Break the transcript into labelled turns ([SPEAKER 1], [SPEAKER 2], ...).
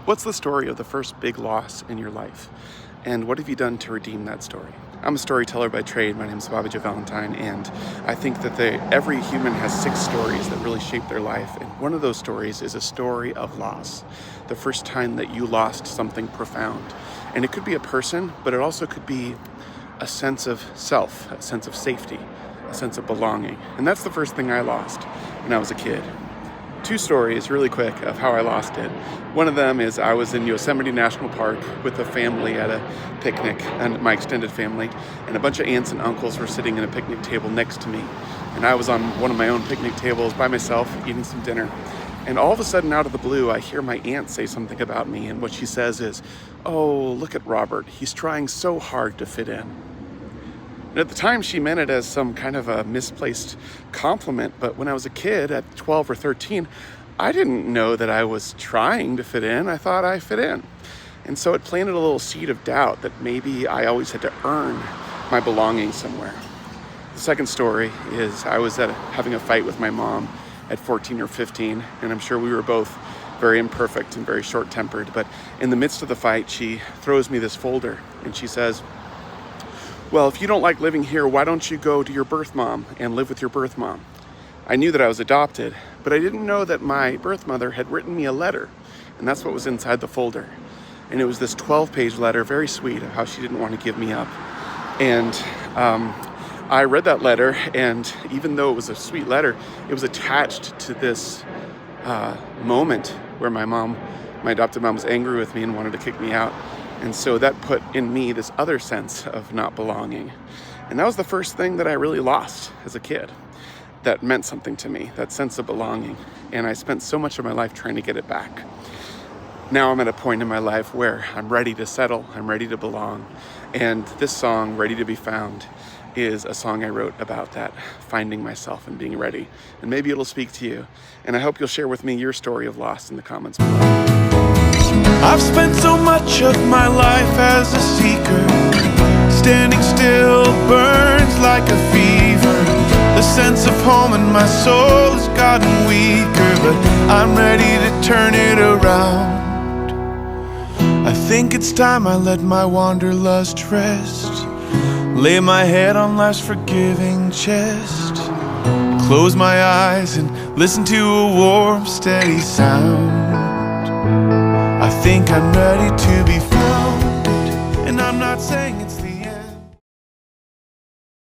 [SPEAKER 1] What's the story of the first big loss in your life? And what have you done to redeem that story? I'm a storyteller by trade. My name is Bobby Valentine, and I think that every human has 6 stories that really shape their life. And one of those stories is a story of loss. The first time that you lost something profound. And it could be a person, but it also could be a sense of self, a sense of safety, a sense of belonging. And that's the first thing I lost when I was a kid. 2 stories really quick of how I lost it. One of them is I was in Yosemite National Park with a family at a picnic, and my extended family, and a bunch of aunts and uncles were sitting at a picnic table next to me. And I was on one of my own picnic tables by myself eating some dinner. And all of a sudden, out of the blue, I hear my aunt say something about me, and what she says is, "Oh, look at Robert. He's trying so hard to fit in." And at the time, she meant it as some kind of a misplaced compliment, but when I was a kid at 12 or 13, I didn't know that I was trying to fit in. I thought I fit in. And so it planted a little seed of doubt that maybe I always had to earn my belonging somewhere. The second story is I was having a fight with my mom at 14 or 15, and I'm sure we were both very imperfect and very short-tempered, but in the midst of the fight, she throws me this folder, and she says, "Well, if you don't like living here, why don't you go to your birth mom and live with your birth mom?" I knew that I was adopted, but I didn't know that my birth mother had written me a letter, and that's what was inside the folder. And it was this 12-page letter, very sweet, of how she didn't want to give me up. And I read that letter, and even though it was a sweet letter, it was attached to this moment where my adopted mom was angry with me and wanted to kick me out. And so that put in me this other sense of not belonging. And that was the first thing that I really lost as a kid that meant something to me, that sense of belonging. And I spent so much of my life trying to get it back. Now I'm at a point in my life where I'm ready to settle, I'm ready to belong. And this song, Ready to Be Found, is a song I wrote about that, finding myself and being ready. And maybe it'll speak to you. And I hope you'll share with me your story of loss in the comments below.
[SPEAKER 2] I've spent so much of my life as a seeker. Standing still burns like a fever. The sense of home in my soul has gotten weaker, but I'm ready to turn it around. I think it's time I let my wanderlust rest. Lay my head on life's forgiving chest. Close my eyes and listen to a warm, steady sound. I think I'm ready to be found, and I'm not saying